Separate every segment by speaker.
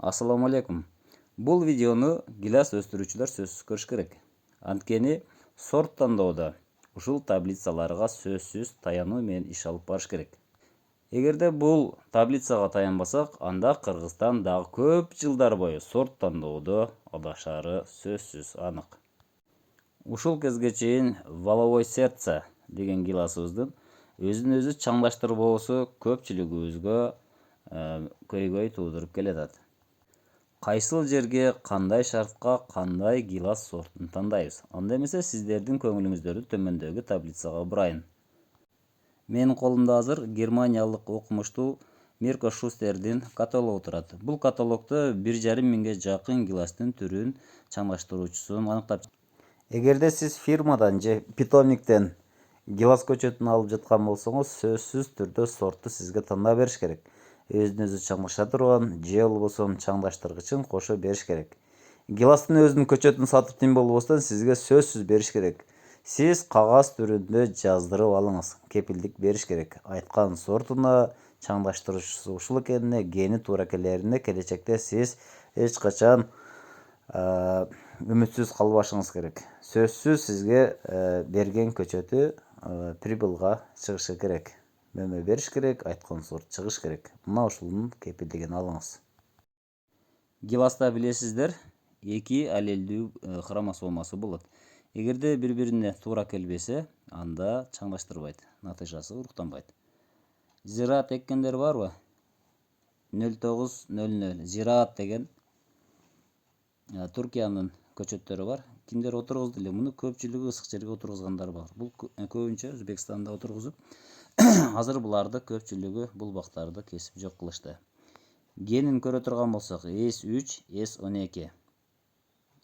Speaker 1: Ассаламу алейкум. Бұл видеоны гилас өстүрүүчүлөр сөзсүз көрүш керек. Анткени сорт тандоодо ушул таблицаларга сөзсүз таянуу менен иш алып барыш керек. Эгерде бул таблицага таянбасак, анда Кыргызстан дагы көп жылдар бою сорт тандоодо адашары сөзсүз анык. Ушул кезге чейин Воловое сердце деген гиласыбыздын өзүн өзү чаңдаштырбоосу көпчүлүгүбүзгө көйгөй туудуруп келатат. Кайсыл жерге, кандай шартка, кандай гилас сортун тандайбыз? Анда эмесе сиздердин көңүлүңүздөрдү төмөндөгү таблицага бурайын. Менин колумда азыр германиялык окумуштуу Мирко Шустердин каталогу турат. Бул каталогдо 1,5 миңге жакын гиластын түрүн чаңдаштыруучусун аныктап. Эгерде сиз фирмадан же питомниктен гилас көчөтүн алып жаткан болсоңуз, сөзсүз түрдө сортту сизге тандап бериш керек. Өзүн өзү чаңдаша турган же болбосо чаңдаштыргычын кошо бериш керек. Гиластын өзүнүн көчөтүн сатып тим болбостон сизге сөзсүз бериш керек. Сиз кагаз түрүндө жаздырып алыңыз, кепилдик бериш керек. Айткан сортуна, чаңдаштыруучусу ушул экенине, гени туура келерине келечекте сиз эч качан үмүтсүз калбашыңыз керек. Сөзсүз сизге берген көчөтү прибылга чыгышы керек. Мөмө бериш керек, айткан сорт чыгыш керек. Мына ушунун кепилдигин алыңыз. Гиласта билесиздер, 2 аллелдүү хромосомасы болот. Эгерде бири-бирине туура келбесе, анда чаңдаштырбайт, натыйжасы уруктанбайт. Зираат эккендер барбы? 0900. Зираат деген Туркиянын көчөттөрү бар. Кимдер отургузду эле? Муну көпчүлүгү ысык жерге отургузгандар бар. Бул көбүнчө Өзбекстанда отургузуп, азыр буларды көпчүлүгү бул бактарды кесип жок кылышты. Генин көрө турган болсок, S3, S12.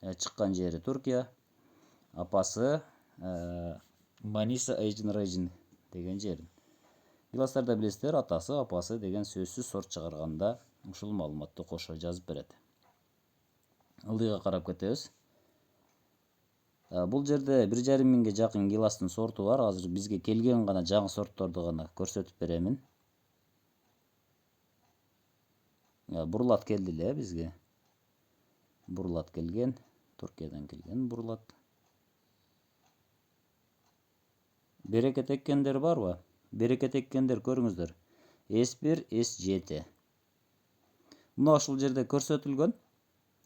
Speaker 1: Чыккан жери Туркия. Апасы Маниса Asian Region деген жер. Гиластарда билесиздер, атасы, апасы деген сөзсүз сорт чыгарганда ушул маалыматты кошо жазып берет. Ылдыйга карап кетебиз. Бул жерде 1,5 миңге жакын гиластын сорту бар. Азыр бизге келген гана жаңы сортторду гана көрсөтүп беремин. Бурлат келди эле бизге. Бурлат келген, Туркиядан келген бурлат. Берекет эккендер барбы? Берекет эккендер көрүңүздөр. S1, S7. Мына ушул жерде көрсөтүлгөн.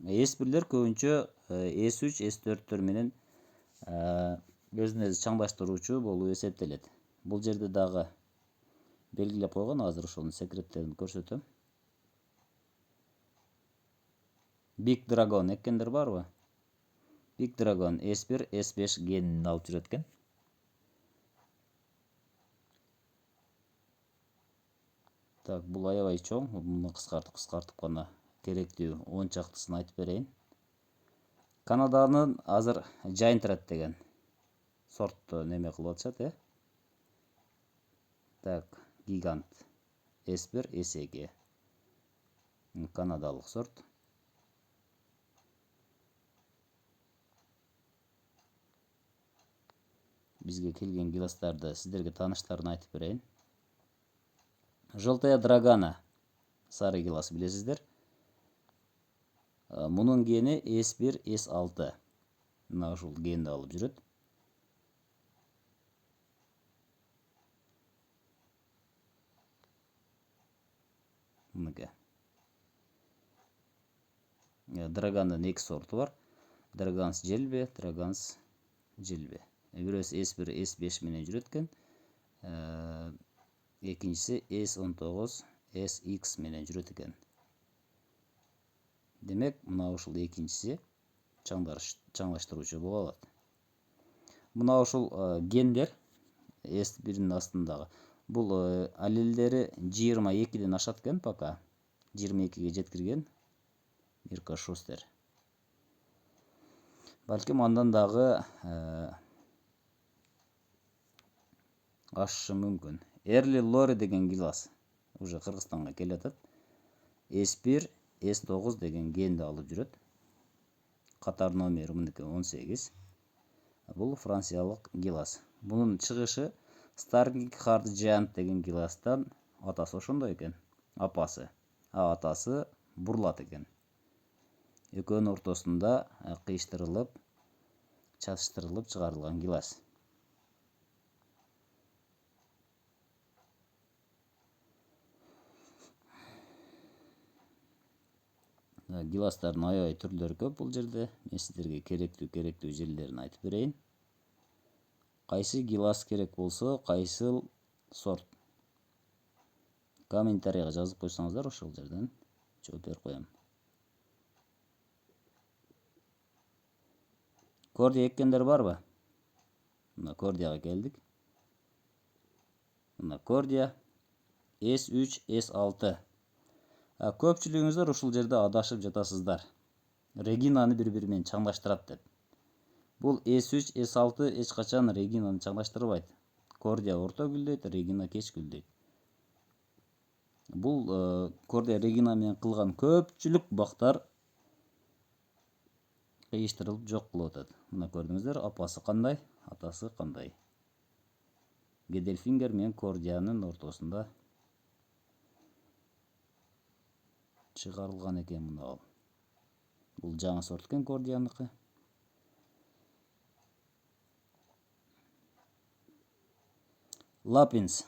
Speaker 1: S1лер көбүнчө S3, S4төр менен өзүн өзү чаңдаштыруучу болуп эсептелет. Бул жерде дагы белгилеп койгон, азыр ошонун секреттерин көрсөтөм. Big Dragon эккендер барбы? Big Dragon S1, S5 генин алып жүрөт экен. Так, бул аябай чоң, муну кыскартып гана керектүү 10 чактысын айтып берейин. Канаданын азыр Giant деген сортту неме кылып атышат, Так, гигант S1, S2. Канадалык сорт. Бизге келген гиластарды сиздерге тааныштарын айтып берейин. Желтая Драгана, сары гилас билесиздер. Мунун гени S1, S6. Мына ушул генди алып жүрөт. Мынакей. Драганын 2 сорту бар. Драганс желбе, Драганс желбе. Бирөөсү S1, S5 менен жүрөт экен. Экинчиси S19, SX менен жүрөт экен. Демек, мына ушул экинчиси чаңдаштыруучу боло алат. Мына ушул гендер S1-дин астындагы. Бул аллелдери 22ден ашат экен пока. 22ге жеткирген Мирко Шустер. Балким андан дагы ашышы мүмкүн. Эрли Лори деген гилас уже Кыргызстанга келатат. S1, S9 деген генди алып жүрөт. Катар номери мыныкей 18. Бул франциялык гилас. Бунун чыгышы Starking Hard Giant деген гиластан атасы ошондой экен. Апасы. Атасы бурлат экен. Экөөнүн ортосунда кыйыштырылып, чатыштырылып чыгарылган гилас. Гиластардын аябай түрлөрү көп бул жерде. Мен сиздерге керектүү жерлерин айтып берейин. Кайсы гилас керек болсо, кайсыл сорт. Комментарийга жазып койсоңуздар, ошол жерден жооп берип коем. Кордия эккендер барбы? Мына Кордияга келдик. Мына Кордия S3, S6. Көпчүлүгүңүздөр ушул жерде адашып жатасыздар. Регинаны бири-бири менен чаңдаштырат деп. Бул S3, S6 эч качан Регинаны чаңдаштырбайт. Кордия орто гүлдөйт, Регина кеч гүлдөйт. Бул Кордия Регина менен кылган көпчүлүк бактар кыйыштырылып жок болуп атат. Мына көрдүңүздөр, апасы кандай, атасы кандай. Геделфингер менен Кордиянын ортосунда чыгарылган экен мына. Бул жаңы сорт экен Кордияныкы. Лапинс.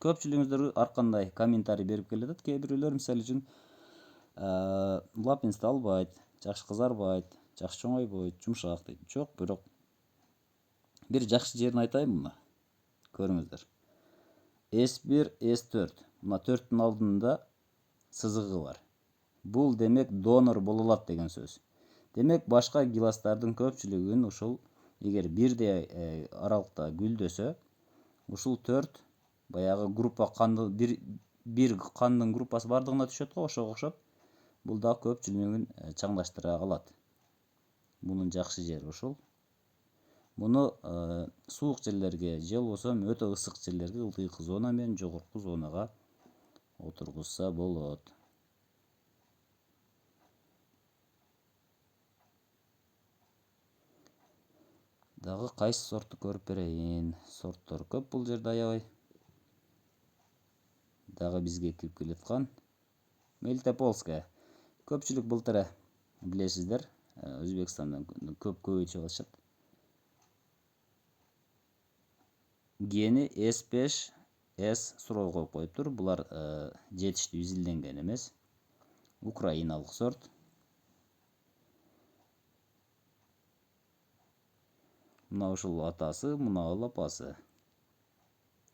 Speaker 1: Көпчүлүгүңүздөр ар кандай комментарий берип келатат. Кээ бирөөлөр мисалы үчүн Лапинсти албайт, жакшы кызарбайт, жакшы чоңойбойт, жумшак дейт. Жок, бирок бир жакшы жерин айтайын мына. Көрүңүздөр. S1, S4. Мына 4-түн алдында сызыгы бар. Бул демек донор боло алат деген сөз. Демек башка гиластардын көпчүлүгүн ушул эгер бирдей аралыкта гүлдөсө, ушул 4 баягы группа канды бир кандын группасы бардыгына түшөт го, ошого окшоп. Бул да көпчүлүгүн чаңдаштыра алат. Мунун жакшы жери ушул. Муну суук жерлерге, же болбосо өтө ысык жерлерге, ылдыйкы зона менен жогорку зонага отургузса болот. Дагы кайсы сортту көрүп берейин? Сорттор көп бул жерде аябай. Дагы бизге кирип келаткан Мелитопольская. Көпчүлүк былтыр билесиздер, Өзбекстандан көп көбөйтүп алышат. Гени S5, S суроо коюп коюптур. Булар жетиштүү изилденген эмес. Украиналык сорт. Мына ушул атасы, мына апасы.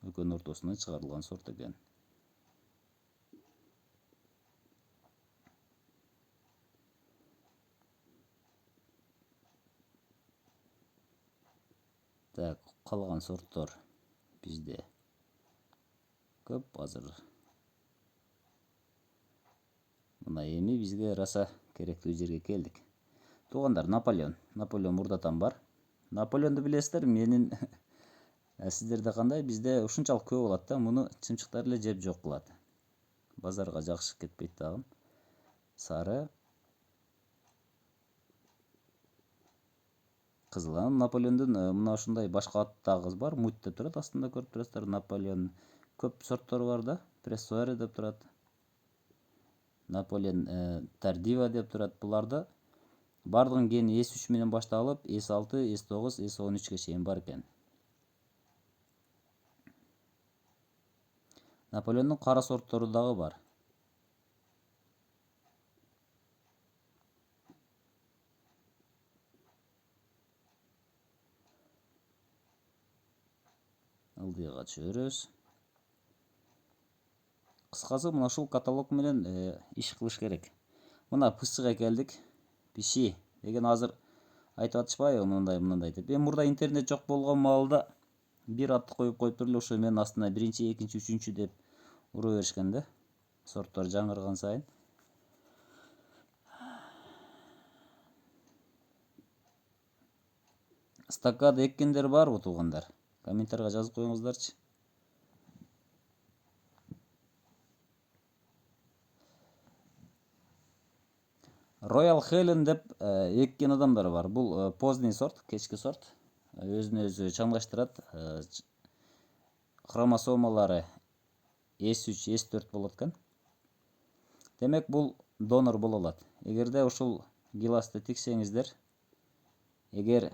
Speaker 1: Экөөнүн ортосунан чыгарылган сорт экен. Так, калган сорттор бизде көп азыр. Мына эми бизге раса керектүү жерге келдик. Туугандар, Наполеон. Наполеон мурдатан бар. Наполеонду билесиздер, менин сиздерде кандай? Бизде ушунчалык көп болот да, муну чымчыктар эле жеп жок кылат. Базарга жакшы кетпейт дагы. Сары. Кызыл. Наполеондун мына ушундай башка аттагы бар. Муть деп турат, астында көрүп турасыздар. Наполеон көп сорттору бар да. Прессуаре деп турат. Наполеон Тардива деп турат. Буларды бардыгын гени S3 менен башталып, S6, S9, S13-ке чейин бар экен. Наполеондун кара сорттору дагы бар. Ылдыйга түшөрүбүз. Кыскасы мына ушул каталог менен иш кылыш керек. Мына пысчыга келдик. Пиши деген азыр айтып атышпайбы, мындай деп. Мурда интернет жок болгон маалда бир атты коюп коюптур эле, ошо менин астына 1-чи, 2-чи, 3-чү деп ура беришкен да. Сорттор жаңырган сайын. Стаккада эккендер барбы, туугандар? Комментарийга жазып коюңуздарчы. Royal Helen деп эккен адамдар бар. Бул поздний сорт, кечки сорт. Өзүнө өзү чаңдаштырат. Хромосомалары S3, S4 болот экен. Демек бул донор бола алат. Эгерде ушул гиласты тиксеңиздер, эгер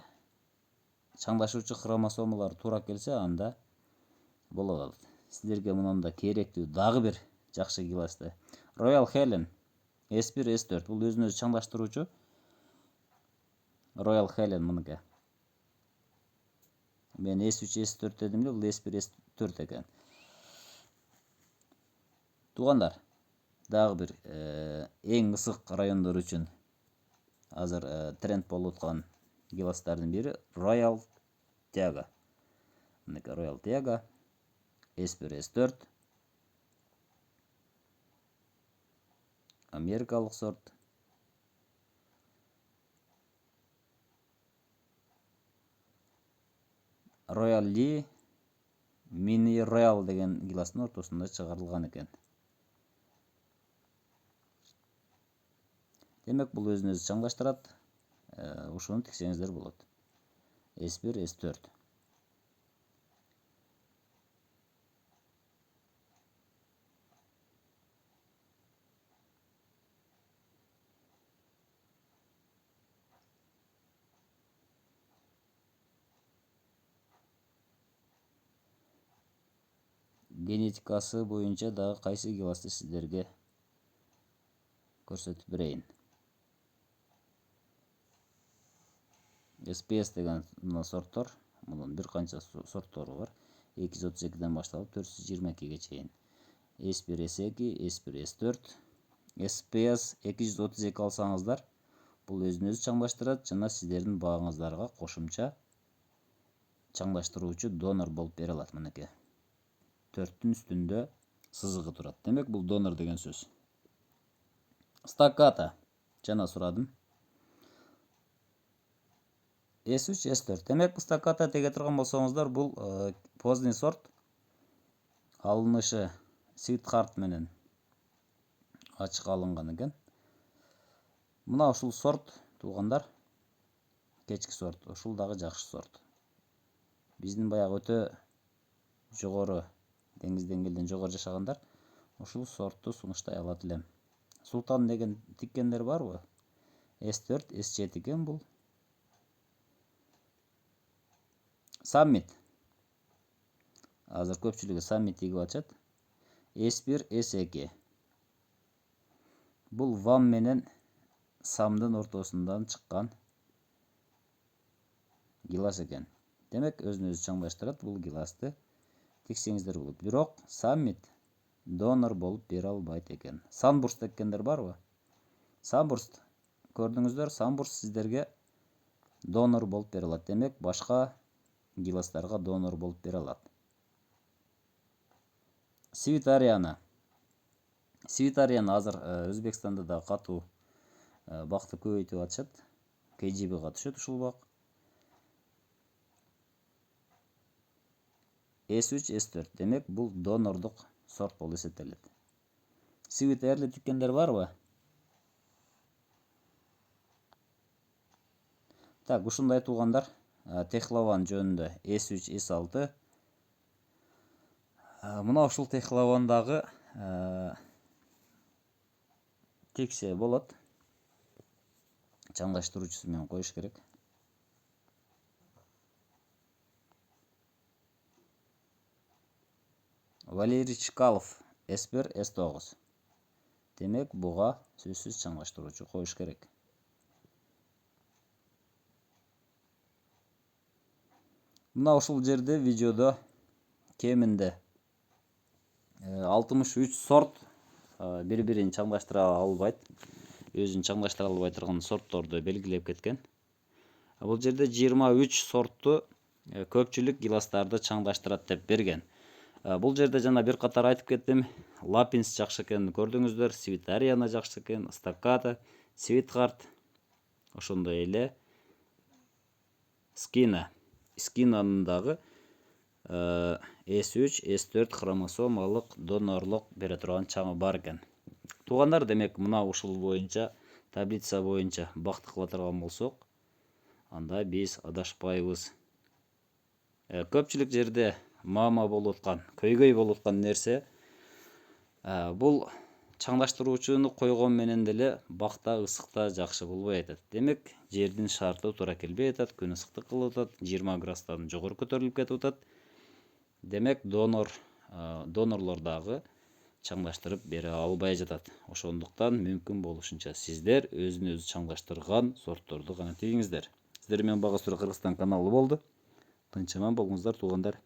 Speaker 1: чаңдашуучу хромосомалар туура келсе, анда бола алат. Сиздерге мынанда керектүү дагы бир жакшы гиласты Royal Helen S1 S4 бул өзүн өзү чаңдаштыруучу. Royal Helen мыныкі. Мен S3 S4 дедим эле, бул S1 S4 экен. Туугандар, дагы бир эң ысык райондор үчүн азыр тренд болуп аткан гиластардын бири Royal Tiaga. Мыныкі Royal Tiaga S1 S4 америкалык сорт. Royal Lee Mini Royal деген гиластын ортосунда чыгарылган экен. Демек, бул өзүн өзү чаңдаштырат. Ушуну тиксеңиздер болот. S1 S4. Генетикасы боюнча дагы кайсы гиласты сиздерге көрсөтүп берейин. SPS деген сорттор, мунун бир канча сорттору бар. 232ден башталып 422ге чейин. S1 S2, S1 S4, SPS 232 алсаңыздар, бул өзүн өзү чаңдаштырат жана сиздердин багыңыздарга кошумча чаңдаштыруучу донор болуп бере алат. Мынакей 4-тün üstünde сызыгы турат. Демек, бул донор деген сөз. Стакката жана сурадым. S3 S4. Демек, стакката теге турган болсоңуздар, бул поздний сорт. Алынышы Sweetheart менен ачык алынган экен. Мына ушул сорт, туугандар, кечки сорт. Ушул дагы жакшы сорт. Биздин баягы өтө жогору деңиз деңгээлден жогору жашагандар ушул сортту сунуштай алат элем. Султан деген тиккендер барбы? S4, S7 экен бул. Summit. Азыр көпчүлүгү Summit тигип атышат. S1, S2. Бул Вам менен Самдын ортосундан чыккан гилас экен. Демек, өзүн өзү чаңдаштырат. Бул гиласты тиксеңиздер болот. Бирок Summit донор болуп бере албайт экен. Sunburst экендер барбы? Sunburst көрдүңүздөр, Sunburst сиздерге донор болуп бере алат. Демек, башка гиластарга донор болуп бере алат. Sweet Ariana. Sweet Ariana азыр Өзбекстанда да катуу бакты көбөйтүп атышат. KGB-га түшөт ушул бак. S3 S4. Демек, бул донордук сорт болуп эсептелет. Sweet Early тиккендер барбы? Так, ушундай туугандар, Техлаван жөнүндө S3 S6. Мына ушул Техлавандагы тексе болот. Чаңдаштыруучусу менен коюш керек. Валерий Чкалов S1 S9. Демек, буга сөзсүз чаңдаштыруучу коюш керек. Мына ушул жерде видеодо кеминде 63 сорт бири-бирин чаңдаштыра албайт. Өзүн чаңдаштыра албай турган сортторду белгилеп кеткен. Бул жерде 23 сортту көпчүлүк гиластарды чаңдаштырат деп берген. Бул жерде жана бир катар айтып кеттим. Lapins жакшы экен, көрдүңүздөр. Sweet Ariana жакшы экен, Staccata, Sweetheart, ошондой эле Skina дагы S3, S4 хромосомалык донорлук бере турган чаңы бар экен. Туугандар, демек, мына ушул боюнча, таблица боюнча бакты кыла турган болсок, анда биз адашпайбыз. Көпчүлүк жерде мама болуп аткан, көйгөй болуп аткан нерсе бул чаңдаштыруучуну койгон менен деле бакта ысыкта жакшы болбой атат. Демек, жердин шарты туура келбей атат, күн ысыктык кылып атат, 20 градустан жогору көтөрүлүп кетип атат. Демек, донорлор дагы чаңдаштырып бере албай жатат. Ошондуктан мүмкүн болушунча сиздер өзүн өзү чаңдаштырган сортторду гана тегиңиздер. Сиздер менен Бага Сура Кыргызстан каналы болду. Тынч аман болуңуздар, туугандар.